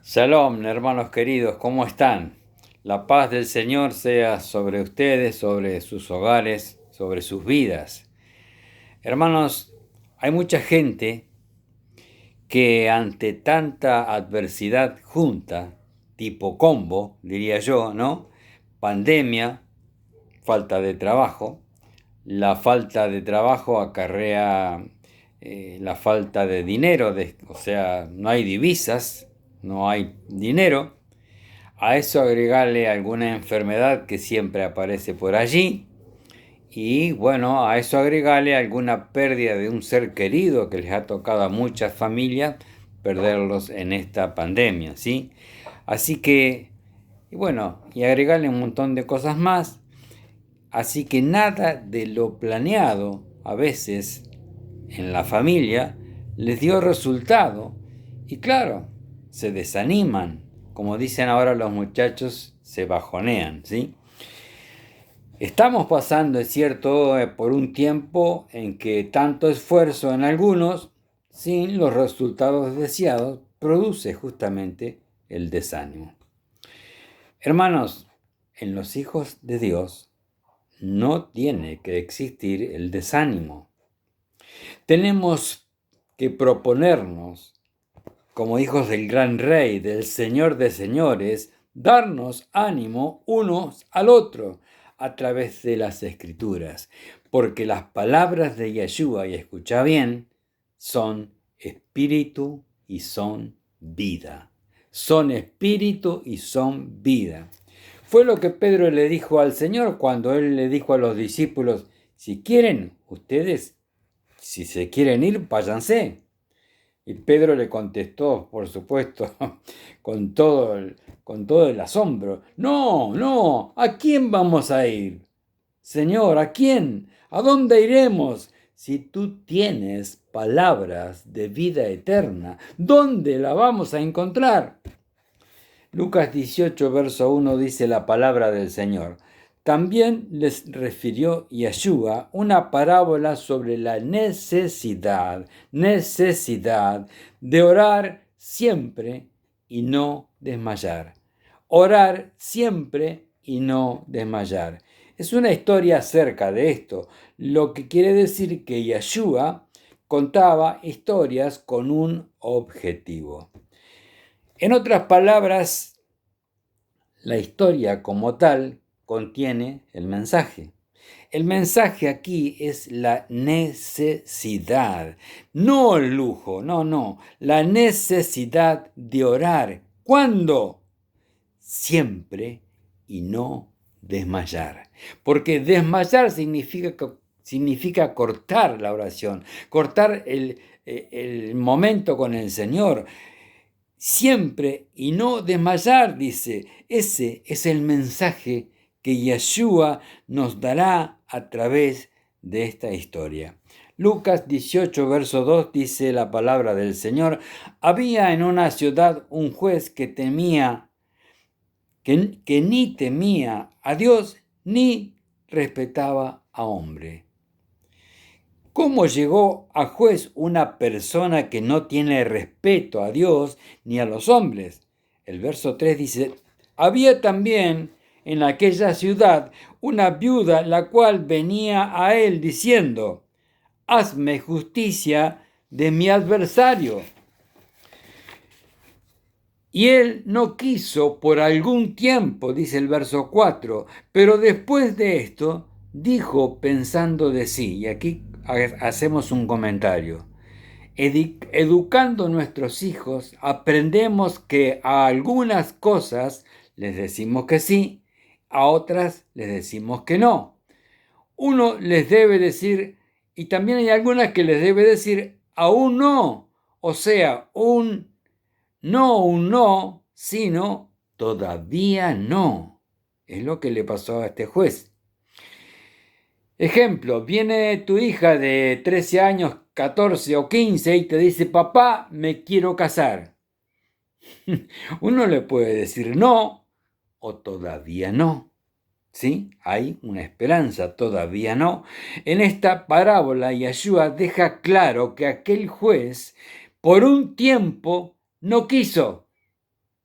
Shalom, hermanos queridos, ¿cómo están? La paz del Señor sea sobre ustedes, sobre sus hogares, sobre sus vidas. Hermanos, hay mucha gente que ante tanta adversidad junta, tipo combo, diría yo, ¿no? Pandemia, falta de trabajo. La falta de trabajo acarrea la falta de dinero, o sea, no hay divisas, no hay dinero. A eso agregarle alguna enfermedad que siempre aparece por allí. Y bueno, a eso agregarle alguna pérdida de un ser querido que les ha tocado a muchas familias perderlos en esta pandemia, ¿sí? Así que, y bueno, y agregarle un montón de cosas más. Así que nada de lo planeado a veces en la familia les dio resultado. Y claro, se desaniman. Como dicen ahora los muchachos, se bajonean, ¿sí? Estamos pasando, es cierto, por un tiempo en que tanto esfuerzo en algunos, sin los resultados deseados, produce justamente el desánimo. Hermanos, en los hijos de Dios no tiene que existir el desánimo. Tenemos que proponernos, como hijos del gran rey, del Señor de señores, darnos ánimo unos al otro a través de las escrituras, porque las palabras de Yeshua, y escucha bien, son espíritu y son vida. Son espíritu y son vida. Fue lo que Pedro le dijo al Señor cuando él le dijo a los discípulos, si quieren, ustedes, si se quieren ir, váyanse. Y Pedro le contestó, por supuesto, con todo el asombro, no, no, ¿a quién vamos a ir? Señor, ¿a quién? ¿A dónde iremos? Si tú tienes palabras de vida eterna, ¿dónde la vamos a encontrar? Lucas 18, verso 1 dice la palabra del Señor. También les refirió Yeshua una parábola sobre la necesidad de orar siempre y no desmayar. Orar siempre y no desmayar. Es una historia acerca de esto, lo que quiere decir que Yeshua contaba historias con un objetivo. En otras palabras, la historia como tal contiene el mensaje. El mensaje aquí es la necesidad, no el lujo, no, la necesidad de orar. ¿Cuándo? Siempre y no desmayar. Porque desmayar significa cortar la oración, cortar el momento con el Señor. Siempre y no desmayar, dice. Ese es el mensaje que Yeshua nos dará a través de esta historia. Lucas 18, verso 2 dice la palabra del Señor. Había en una ciudad un juez que ni temía a Dios ni respetaba a hombre. ¿Cómo llegó a juez una persona que no tiene respeto a Dios ni a los hombres? El verso 3 dice, había también en aquella ciudad una viuda la cual venía a él diciendo, hazme justicia de mi adversario. Y él no quiso por algún tiempo, dice el verso 4, pero después de esto dijo pensando de sí, y aquí hacemos un comentario. Educando a nuestros hijos, aprendemos que a algunas cosas les decimos que sí, a otras les decimos que no. Uno les debe decir, y también hay algunas que les debe decir aún no, o sea, un no, sino todavía no. Es lo que le pasó a este juez. Ejemplo, viene tu hija de 13 años, 14 o 15 y te dice, papá, me quiero casar. Uno le puede decir no o todavía no. ¿Sí? Hay una esperanza, todavía no. En esta parábola, Yeshua deja claro que aquel juez por un tiempo no quiso.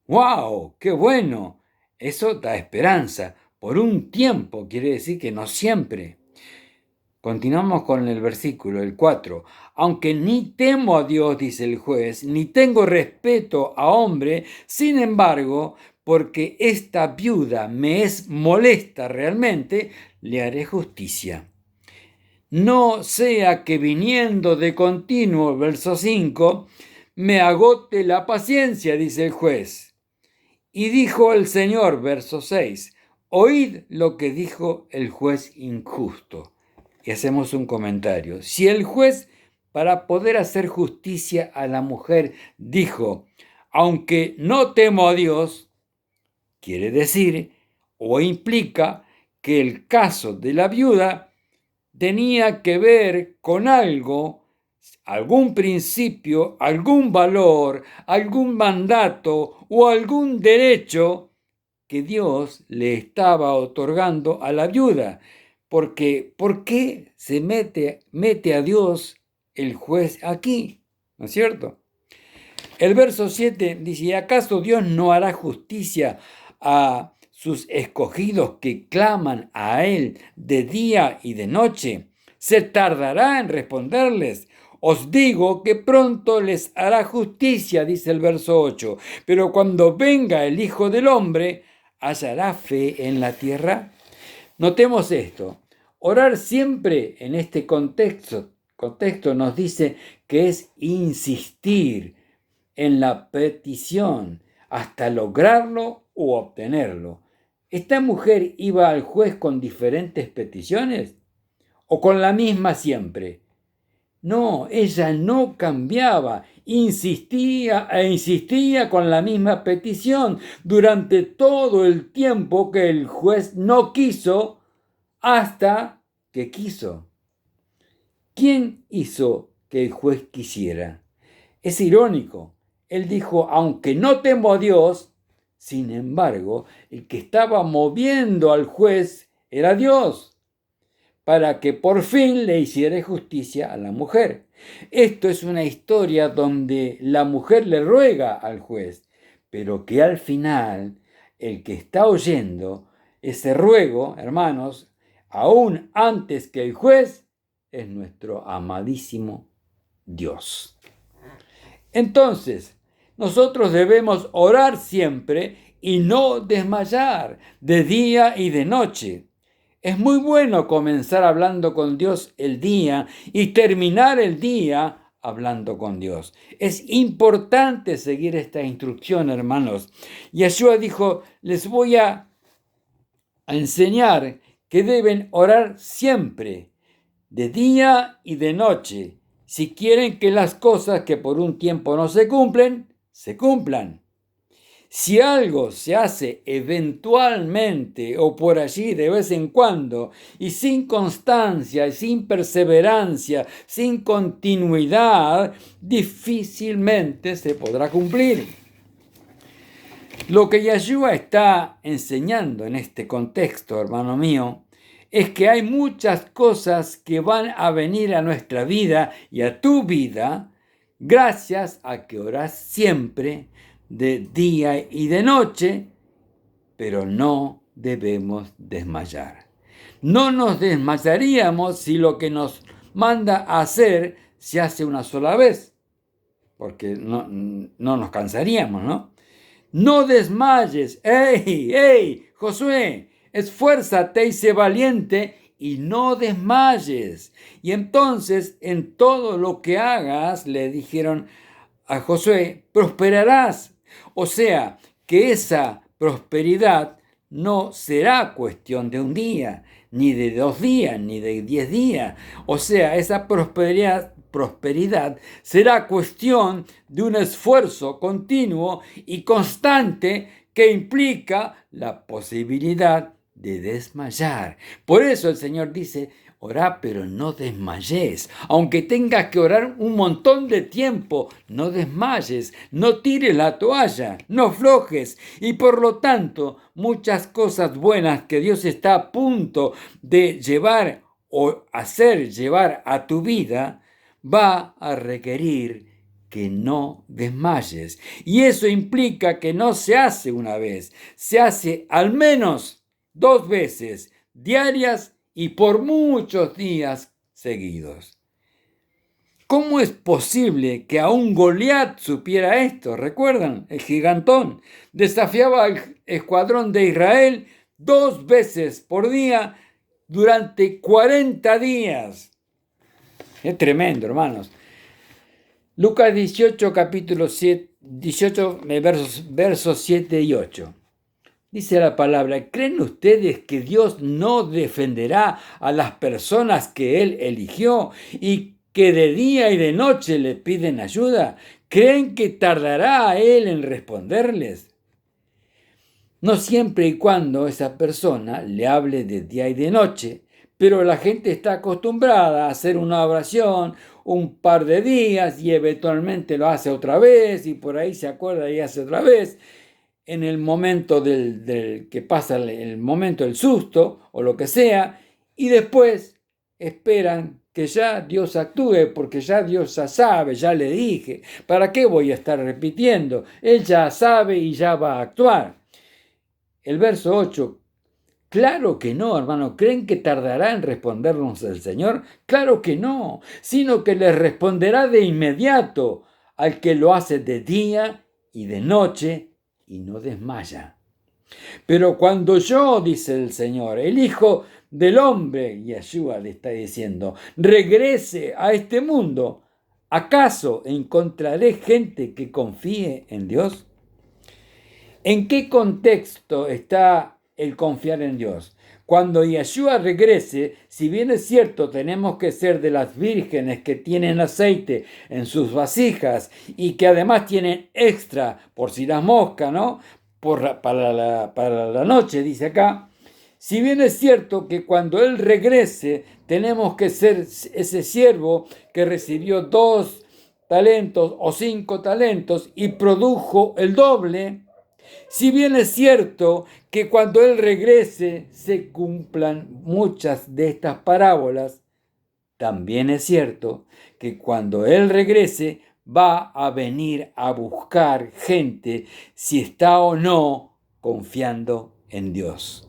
¡Wow! ¡Qué bueno! Eso da esperanza. Por un tiempo quiere decir que no siempre. Continuamos con el versículo, el 4. Aunque ni temo a Dios, dice el juez, ni tengo respeto a hombre, sin embargo, porque esta viuda me es molesta realmente, le haré justicia. No sea que viniendo de continuo, verso 5, me agote la paciencia, dice el juez. Y dijo el Señor, verso 6, oíd lo que dijo el juez injusto. Y hacemos un comentario. Si el juez, para poder hacer justicia a la mujer, dijo, aunque no temo a Dios, quiere decir o implica que el caso de la viuda tenía que ver con algo, algún principio, algún valor, algún mandato o algún derecho que Dios le estaba otorgando a la viuda. Porque, ¿por qué se mete a Dios el juez aquí? ¿No es cierto? El verso 7 dice, ¿acaso Dios no hará justicia a sus escogidos que claman a Él de día y de noche? ¿Se tardará en responderles? Os digo que pronto les hará justicia, dice el verso 8. Pero cuando venga el Hijo del Hombre, ¿hallará fe en la tierra? Notemos esto. Orar siempre en este contexto nos dice que es insistir en la petición hasta lograrlo u obtenerlo. ¿Esta mujer iba al juez con diferentes peticiones o con la misma siempre? No, ella no cambiaba, insistía e insistía con la misma petición durante todo el tiempo que el juez no quiso hasta que quiso. ¿Quién hizo que el juez quisiera? Es irónico. Él dijo, aunque no temo a Dios, sin embargo, el que estaba moviendo al juez era Dios, para que por fin le hiciera justicia a la mujer. Esto es una historia donde la mujer le ruega al juez, pero que al final el que está oyendo ese ruego, hermanos, aún antes que el juez, es nuestro amadísimo Dios. Entonces, nosotros debemos orar siempre y no desmayar de día y de noche. Es muy bueno comenzar hablando con Dios el día y terminar el día hablando con Dios. Es importante seguir esta instrucción, hermanos. Yeshua dijo, les voy a enseñar que deben orar siempre, de día y de noche, si quieren que las cosas que por un tiempo no se cumplen, se cumplan. Si algo se hace eventualmente o por allí de vez en cuando y sin constancia y sin perseverancia, sin continuidad, difícilmente se podrá cumplir. Lo que Yeshua está enseñando en este contexto, hermano mío, es que hay muchas cosas que van a venir a nuestra vida y a tu vida gracias a que orás siempre de día y de noche, pero no debemos desmayar. No nos desmayaríamos si lo que nos manda a hacer se hace una sola vez, porque no nos cansaríamos, ¿no? No desmayes. ¡Ey, ey, Josué! Esfuérzate y sé valiente y no desmayes. Y entonces en todo lo que hagas, le dijeron a Josué, prosperarás. O sea, que esa prosperidad no será cuestión de un día, ni de 2 días, ni de 10 días. O sea, esa prosperidad será cuestión de un esfuerzo continuo y constante que implica la posibilidad de desmayar. Por eso el Señor dice, orá, pero no desmayes. Aunque tengas que orar un montón de tiempo, no desmayes, no tires la toalla, no aflojes. Y por lo tanto, muchas cosas buenas que Dios está a punto de llevar o hacer llevar a tu vida, va a requerir que no desmayes. Y eso implica que no se hace una vez, se hace al menos 2 veces diarias y por muchos días seguidos. ¿Cómo es posible que aún Goliat supiera esto? ¿Recuerdan? El gigantón desafiaba al escuadrón de Israel 2 veces por día durante 40 días. Es tremendo, hermanos. Lucas 18, capítulo 7, 18, versos 7 y 8. Dice la palabra: ¿creen ustedes que Dios no defenderá a las personas que Él eligió y que de día y de noche le piden ayuda? ¿Creen que tardará Él en responderles? No siempre y cuando esa persona le hable de día y de noche, pero la gente está acostumbrada a hacer una oración un par de días y eventualmente lo hace otra vez y por ahí se acuerda y hace otra vez. En el momento del que pasa el momento del susto o lo que sea, y después esperan que ya Dios actúe, porque ya Dios ya sabe, ya le dije, ¿para qué voy a estar repitiendo? Él ya sabe y ya va a actuar. El verso 8, claro que no, hermano. ¿Creen que tardará en respondernos el Señor? Claro que no, sino que les responderá de inmediato al que lo hace de día y de noche y no desmaya. Pero cuando yo, dice el Señor, el Hijo del Hombre, Yeshua le está diciendo, regrese a este mundo, ¿acaso encontraré gente que confíe en Dios? ¿En qué contexto está el confiar en Dios? Cuando Yeshua regrese, si bien es cierto, tenemos que ser de las vírgenes que tienen aceite en sus vasijas y que además tienen extra por si las moscas, ¿no? Para la noche, dice acá. Si bien es cierto que cuando Él regrese, tenemos que ser ese siervo que recibió 2 talentos o 5 talentos y produjo el doble. Si bien es cierto que cuando Él regrese se cumplan muchas de estas parábolas, también es cierto que cuando Él regrese va a venir a buscar gente si está o no confiando en Dios.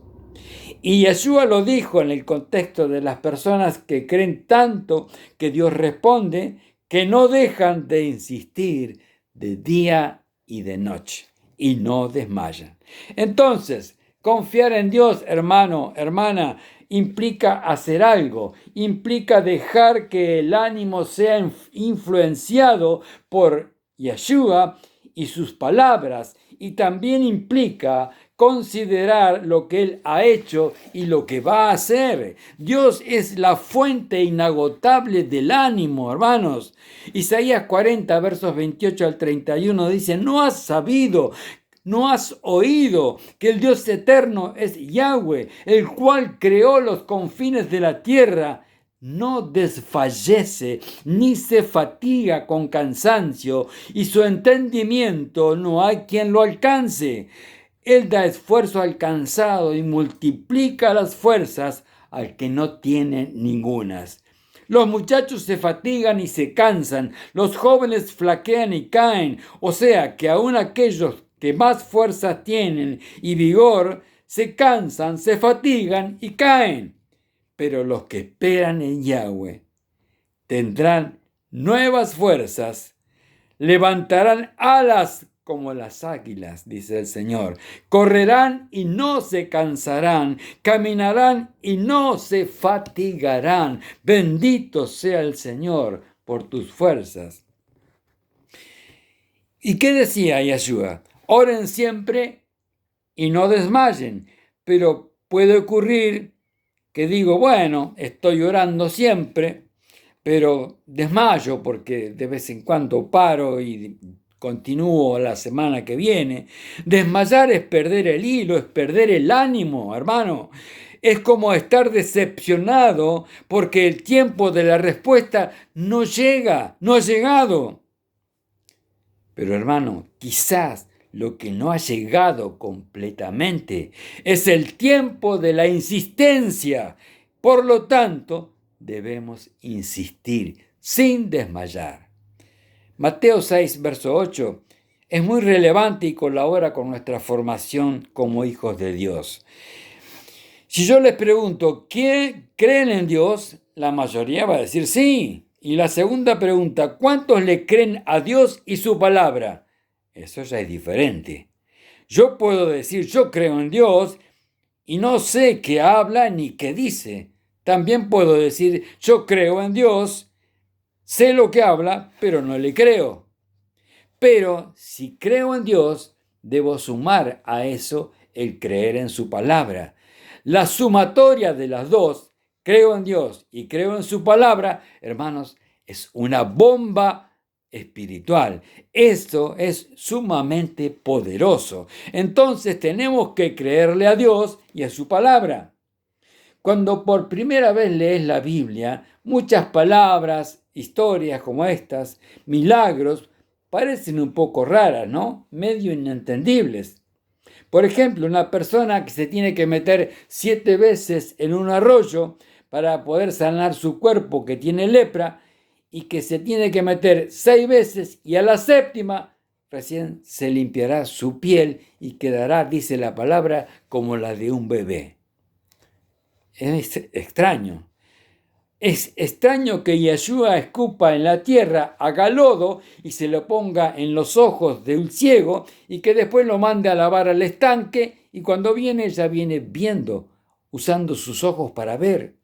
Y Yeshua lo dijo en el contexto de las personas que creen tanto que Dios responde, que no dejan de insistir de día y de noche y no desmayan. Entonces, confiar en Dios, hermano, hermana, implica hacer algo, implica dejar que el ánimo sea influenciado por Yeshua y sus palabras, y también implica considerar lo que Él ha hecho y lo que va a hacer. Dios es la fuente inagotable del ánimo, hermanos. Isaías 40, versos 28 al 31 dice, ¿no has sabido, no has oído que el Dios eterno es Yahweh, el cual creó los confines de la tierra? No desfallece ni se fatiga con cansancio, y su entendimiento no hay quien lo alcance. Él da esfuerzo al cansado y multiplica las fuerzas al que no tiene ningunas. Los muchachos se fatigan y se cansan, los jóvenes flaquean y caen, o sea que aun aquellos que más fuerzas tienen y vigor, se cansan, se fatigan y caen. Pero los que esperan en Yahweh tendrán nuevas fuerzas, levantarán alas como las águilas, dice el Señor. Correrán y no se cansarán, caminarán y no se fatigarán. Bendito sea el Señor por tus fuerzas. ¿Y qué decía Yeshua? Oren siempre y no desmayen. Pero puede ocurrir que digo, bueno, estoy orando siempre, pero desmayo porque de vez en cuando paro y continúo la semana que viene. Desmayar es perder el hilo, es perder el ánimo, hermano. Es como estar decepcionado porque el tiempo de la respuesta no llega, no ha llegado. Pero hermano, quizás lo que no ha llegado completamente es el tiempo de la insistencia. Por lo tanto, debemos insistir sin desmayar. Mateo 6, verso 8, es muy relevante y colabora con nuestra formación como hijos de Dios. Si yo les pregunto, ¿quién creen en Dios? La mayoría va a decir sí. Y la segunda pregunta, ¿cuántos le creen a Dios y su palabra? Eso ya es diferente. Yo puedo decir, yo creo en Dios y no sé qué habla ni qué dice. También puedo decir, yo creo en Dios, sé lo que habla, pero no le creo. Pero si creo en Dios, debo sumar a eso el creer en su palabra. La sumatoria de las dos, creo en Dios y creo en su palabra, hermanos, es una bomba espiritual. Esto es sumamente poderoso. Entonces tenemos que creerle a Dios y a su palabra. Cuando por primera vez lees la Biblia, muchas palabras, historias como estas, milagros, parecen un poco raras, ¿no? Medio inentendibles. Por ejemplo, una persona que se tiene que meter 7 veces en un arroyo para poder sanar su cuerpo que tiene lepra y que se tiene que meter 6 veces y a la séptima recién se limpiará su piel y quedará, dice la palabra, como la de un bebé. Es extraño. Es extraño que Yeshua escupa en la tierra, haga lodo y se lo ponga en los ojos de un ciego y que después lo mande a lavar al estanque y cuando viene ya viene viendo, usando sus ojos para ver.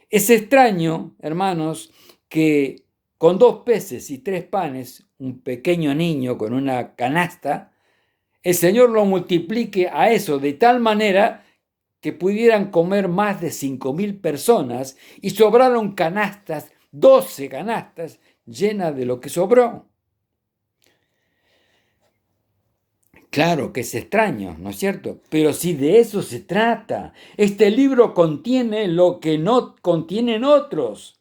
Es extraño, hermanos, que con 2 peces y 3 panes, un pequeño niño con una canasta, el Señor lo multiplique a eso de tal manera que pudieran comer más de 5.000 personas y sobraron canastas, 12 canastas llenas de lo que sobró. Claro que es extraño, ¿no es cierto? Pero si de eso se trata, este libro contiene lo que no contienen otros.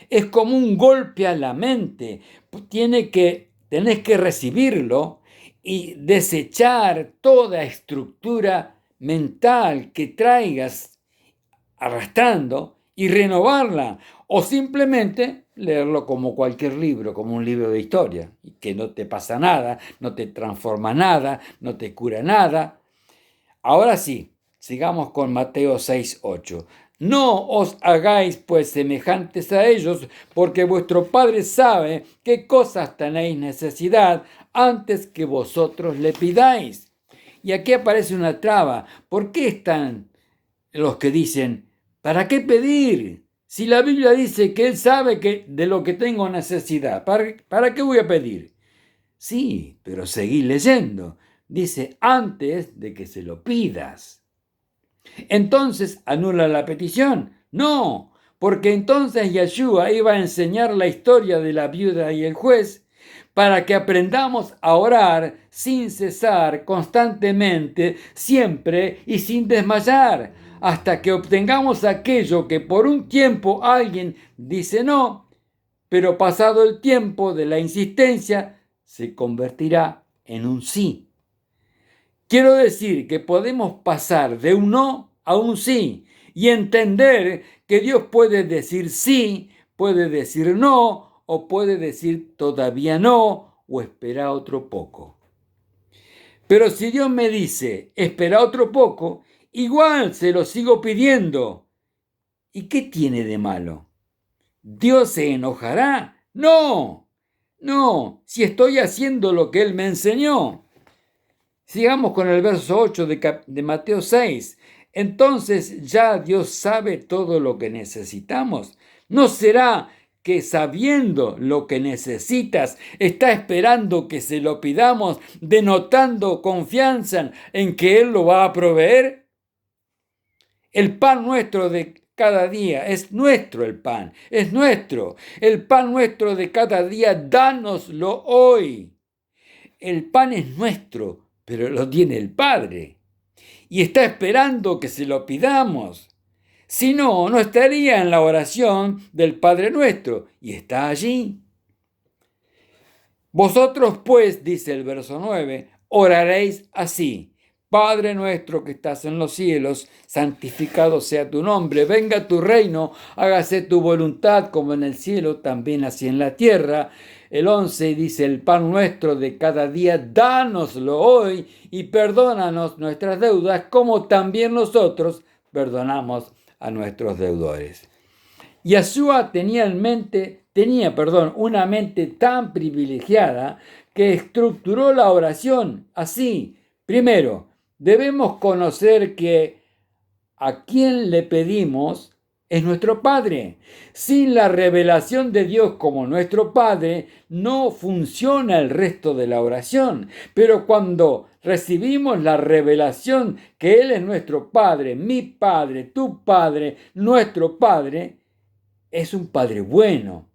Es como un golpe a la mente. Tenés que recibirlo y desechar toda estructura mental que traigas arrastrando y renovarla, o simplemente leerlo como cualquier libro, como un libro de historia, que no te pasa nada, no te transforma nada, no te cura nada. Ahora sí, sigamos con Mateo 6:8. No os hagáis pues semejantes a ellos, porque vuestro Padre sabe qué cosas tenéis necesidad antes que vosotros le pidáis. Y aquí aparece una traba. ¿Por qué están los que dicen, ¿para qué pedir? Si la Biblia dice que Él sabe de lo que tengo necesidad, ¿para qué voy a pedir? Sí, pero seguí leyendo. Dice, antes de que se lo pidas. Entonces, ¿anula la petición? No, porque entonces Yeshua iba a enseñar la historia de la viuda y el juez para que aprendamos a orar sin cesar, constantemente, siempre y sin desmayar, hasta que obtengamos aquello que por un tiempo alguien dice no, pero pasado el tiempo de la insistencia, se convertirá en un sí. Quiero decir que podemos pasar de un no a un sí y entender que Dios puede decir sí, puede decir no o puede decir todavía no o espera otro poco. Pero si Dios me dice espera otro poco, igual se lo sigo pidiendo. ¿Y qué tiene de malo? ¿Dios se enojará? No, no, si estoy haciendo lo que Él me enseñó. Sigamos con el verso 8 de Mateo 6. Entonces ya Dios sabe todo lo que necesitamos. ¿No será que sabiendo lo que necesitas, está esperando que se lo pidamos, denotando confianza en que Él lo va a proveer? El pan nuestro de cada día es nuestro, el pan, es nuestro. El pan nuestro de cada día, dánoslo hoy. El pan es nuestro, pero lo tiene el Padre. Y está esperando que se lo pidamos. Si no, no estaría en la oración del Padre nuestro. Y está allí. Vosotros pues, dice el verso 9, oraréis así. Padre nuestro que estás en los cielos, santificado sea tu nombre, venga tu reino, hágase tu voluntad como en el cielo, también así en la tierra. el 11 dice: el pan nuestro de cada día, dánoslo hoy y perdónanos nuestras deudas, como también nosotros perdonamos a nuestros deudores. Yeshua tenía una mente tan privilegiada que estructuró la oración así. Primero, debemos conocer que a quien le pedimos es nuestro Padre. Sin la revelación de Dios como nuestro Padre, no funciona el resto de la oración. Pero cuando recibimos la revelación que Él es nuestro Padre, mi Padre, tu Padre, nuestro Padre, es un Padre bueno.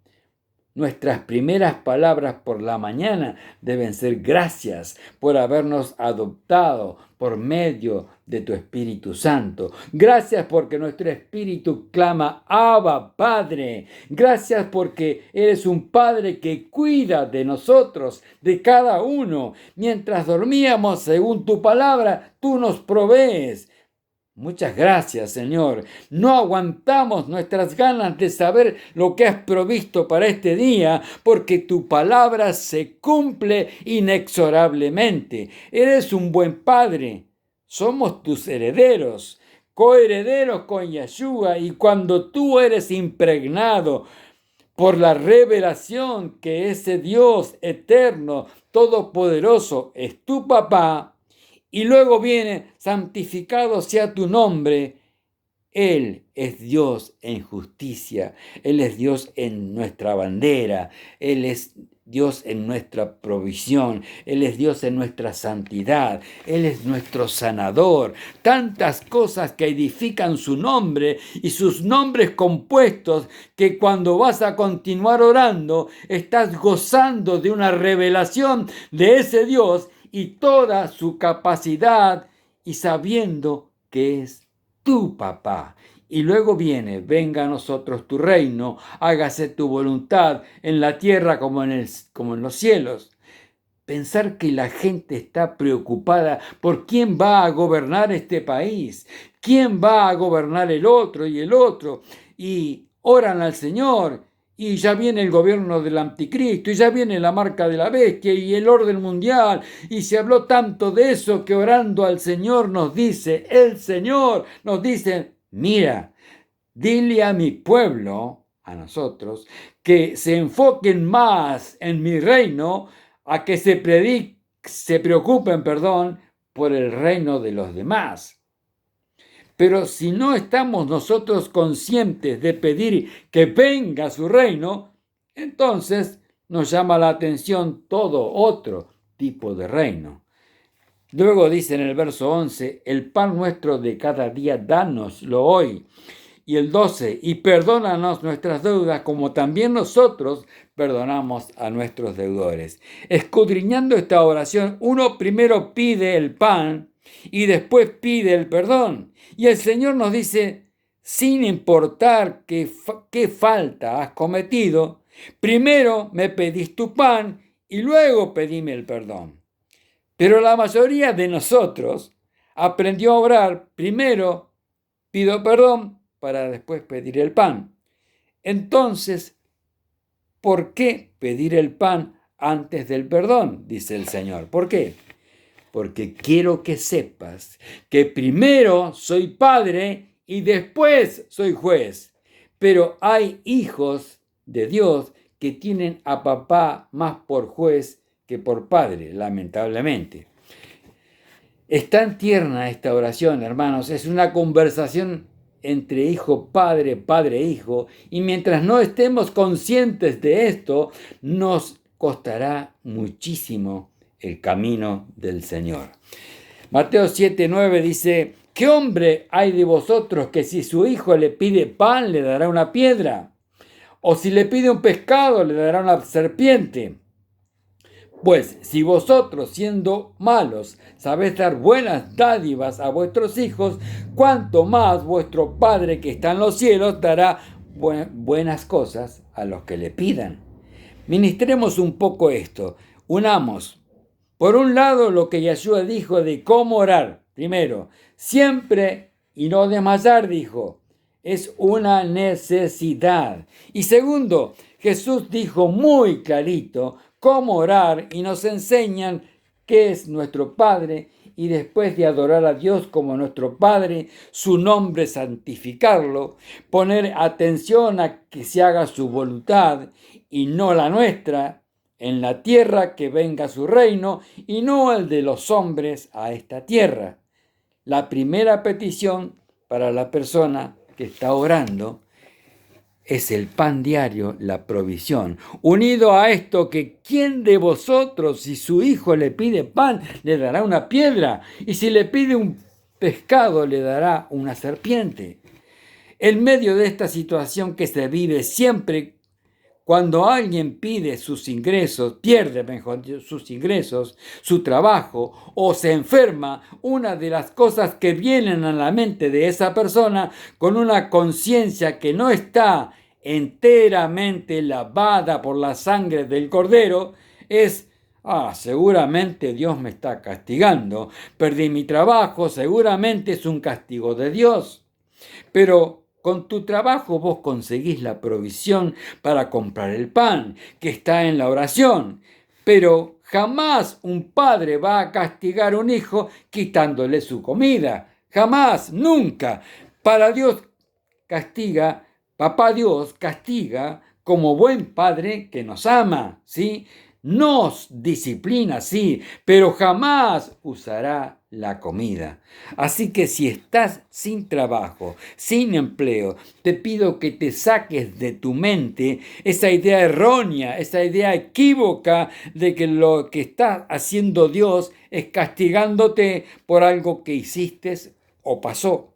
Nuestras primeras palabras por la mañana deben ser: gracias por habernos adoptado por medio de tu Espíritu Santo. Gracias porque nuestro espíritu clama: Abba, Padre. Gracias porque eres un Padre que cuida de nosotros, de cada uno. Mientras dormíamos, según tu palabra, tú nos provees. Muchas gracias, Señor. No aguantamos nuestras ganas de saber lo que has provisto para este día, porque tu palabra se cumple inexorablemente. Eres un buen Padre. Somos tus herederos, coherederos con Yeshua, y cuando tú eres impregnado por la revelación que ese Dios eterno, todopoderoso, es tu papá, y luego viene: santificado sea tu nombre. Él es Dios en justicia. Él es Dios en nuestra bandera. Él es Dios en nuestra provisión. Él es Dios en nuestra santidad. Él es nuestro sanador. Tantas cosas que edifican su nombre y sus nombres compuestos, que cuando vas a continuar orando, estás gozando de una revelación de ese Dios y toda su capacidad, y sabiendo que es tu papá. Y luego viene: venga a nosotros tu reino, hágase tu voluntad en la tierra como en los cielos. Pensar que la gente está preocupada por quién va a gobernar este país, quién va a gobernar el otro, y oran al Señor, y ya viene el gobierno del anticristo, y ya viene la marca de la bestia y el orden mundial, y se habló tanto de eso que orando al Señor el Señor nos dice: mira, dile a mi pueblo, a nosotros, que se enfoquen más en mi reino, a que se preocupen, por el reino de los demás. Pero si no estamos nosotros conscientes de pedir que venga su reino, entonces nos llama la atención todo otro tipo de reino. Luego dice en el verso 11: el pan nuestro de cada día, dánoslo hoy. Y el 12: y perdónanos nuestras deudas, como también nosotros perdonamos a nuestros deudores. Escudriñando esta oración, uno primero pide el pan y después pide el perdón. Y el Señor nos dice: sin importar qué falta has cometido, primero me pedís tu pan y luego pedime el perdón. Pero la mayoría de nosotros aprendió a orar: primero pido perdón para después pedir el pan. Entonces, ¿por qué pedir el pan antes del perdón?, dice el Señor. ¿Por qué? Porque quiero que sepas que primero soy padre y después soy juez. Pero hay hijos de Dios que tienen a papá más por juez que por padre, lamentablemente. Es tan tierna esta oración, hermanos. Es una conversación entre hijo, padre, padre, hijo. Y mientras no estemos conscientes de esto, nos costará muchísimo el camino del Señor. Mateo 7:9 dice: ¿qué hombre hay de vosotros que si su hijo le pide pan le dará una piedra? ¿O si le pide un pescado le dará una serpiente? Pues si vosotros, siendo malos, sabéis dar buenas dádivas a vuestros hijos, cuánto más vuestro Padre que está en los cielos dará buenas cosas a los que le pidan. Ministremos un poco esto. Unamos, por un lado, lo que Yeshua dijo de cómo orar. Primero, siempre y no desmayar, dijo. Es una necesidad. Y segundo, Jesús dijo muy clarito cómo orar y nos enseñan qué es nuestro Padre, y después de adorar a Dios como nuestro Padre, su nombre santificarlo, poner atención a que se haga su voluntad y no la nuestra, en la tierra que venga su reino y no el de los hombres a esta tierra. La primera petición para la persona que está orando es el pan diario, la provisión. Unido a esto, que ¿quién de vosotros, si su hijo le pide pan, le dará una piedra? Y si le pide un pescado, le dará una serpiente. En medio de esta situación que se vive siempre, cuando alguien pide sus ingresos, pierde mejor sus ingresos, su trabajo o se enferma, una de las cosas que vienen a la mente de esa persona con una conciencia que no está enteramente lavada por la sangre del Cordero es: seguramente Dios me está castigando, perdí mi trabajo, seguramente es un castigo de Dios. Pero con tu trabajo vos conseguís la provisión para comprar el pan, que está en la oración. Pero jamás un padre va a castigar a un hijo quitándole su comida. Jamás, nunca. Para Dios castiga, papá Dios castiga como buen padre que nos ama, ¿sí? Nos disciplina, sí, pero jamás usará la comida. Así que si estás sin trabajo, sin empleo, te pido que te saques de tu mente esa idea errónea, esa idea equívoca de que lo que está haciendo Dios es castigándote por algo que hiciste o pasó.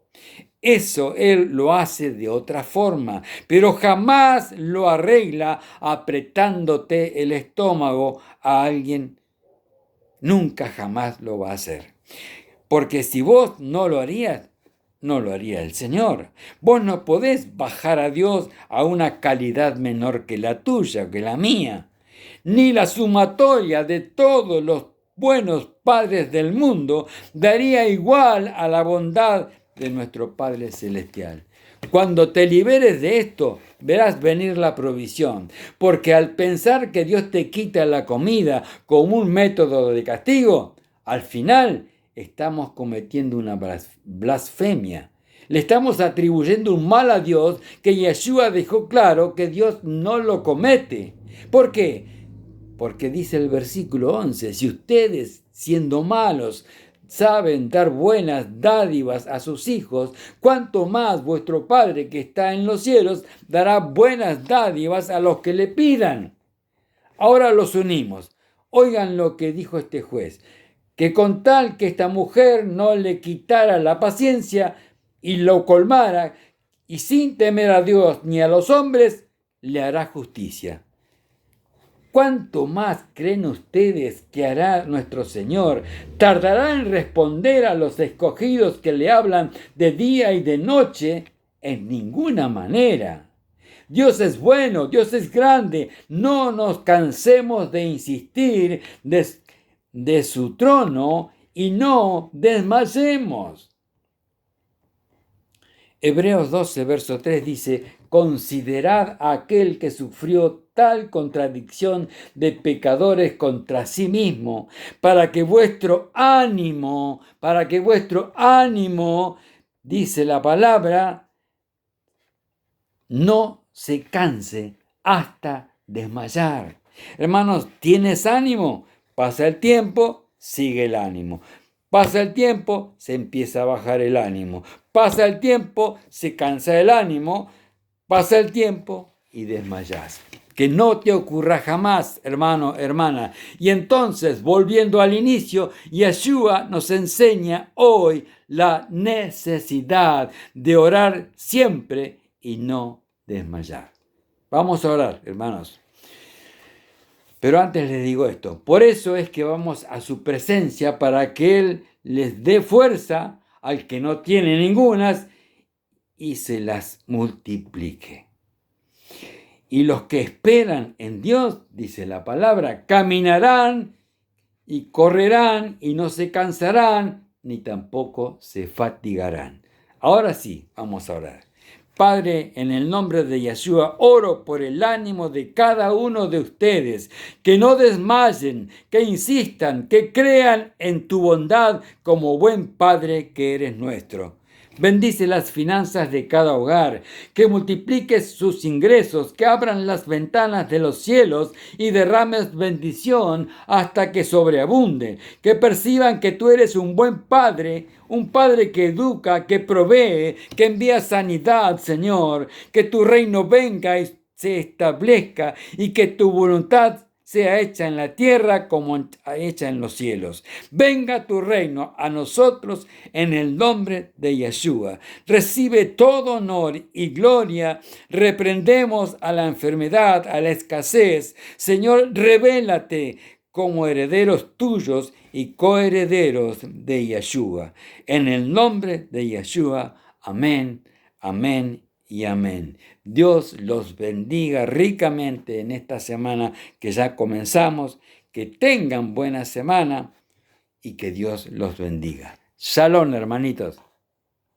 Eso Él lo hace de otra forma, pero jamás lo arregla apretándote el estómago a alguien. Nunca jamás lo va a hacer. Porque si vos no lo harías, no lo haría el Señor. Vos no podés bajar a Dios a una calidad menor que la tuya, que la mía. Ni la sumatoria de todos los buenos padres del mundo daría igual a la bondad de nuestro Padre Celestial. Cuando te liberes de esto, verás venir la provisión, porque al pensar que Dios te quita la comida como un método de castigo, al final estamos cometiendo una blasfemia. Le estamos atribuyendo un mal a Dios que Yeshua dejó claro que Dios no lo comete. ¿Por qué? Porque dice el versículo 11, si ustedes, siendo malos, saben dar buenas dádivas a sus hijos, cuánto más vuestro Padre que está en los cielos dará buenas dádivas a los que le pidan. Ahora los unimos. Oigan lo que dijo este juez, que con tal que esta mujer no le quitara la paciencia y lo colmara, y sin temer a Dios ni a los hombres, le hará justicia. ¿Cuánto más creen ustedes que hará nuestro Señor? ¿Tardará en responder a los escogidos que le hablan de día y de noche? En ninguna manera. Dios es bueno, Dios es grande. No nos cansemos de insistir de su trono y no desmayemos. Hebreos 12, verso 3 dice: considerad a aquel que sufrió tal contradicción de pecadores contra sí mismo, para que vuestro ánimo, dice la palabra, no se canse hasta desmayar. Hermanos, ¿tienes ánimo? Pasa el tiempo, sigue el ánimo. Pasa el tiempo, se empieza a bajar el ánimo. Pasa el tiempo, se cansa el ánimo. Pasa el tiempo y desmayas. Que no te ocurra jamás, hermano, hermana. Y entonces, volviendo al inicio, Yeshua nos enseña hoy la necesidad de orar siempre y no desmayar. Vamos a orar, hermanos. Pero antes les digo esto, por eso es que vamos a su presencia para que Él les dé fuerza al que no tiene ningunas y se las multiplique. Y los que esperan en Dios, dice la palabra, caminarán y correrán y no se cansarán ni tampoco se fatigarán. Ahora sí, vamos a orar. Padre, en el nombre de Yeshua, oro por el ánimo de cada uno de ustedes, que no desmayen, que insistan, que crean en tu bondad como buen Padre que eres nuestro. Bendice las finanzas de cada hogar, que multipliques sus ingresos, que abran las ventanas de los cielos y derrames bendición hasta que sobreabunde, que perciban que tú eres un buen Padre, un Padre que educa, que provee, que envía sanidad, Señor, que tu reino venga y se establezca y que tu voluntad sea hecha en la tierra como hecha en los cielos. Venga tu reino a nosotros en el nombre de Yeshua. Recibe todo honor y gloria. Reprendemos a la enfermedad, a la escasez. Señor, revélate como herederos tuyos y coherederos de Yeshua. En el nombre de Yeshua. Amén, amén y amén. Dios los bendiga ricamente en esta semana que ya comenzamos. Que tengan buena semana y que Dios los bendiga. Shalom, hermanitos.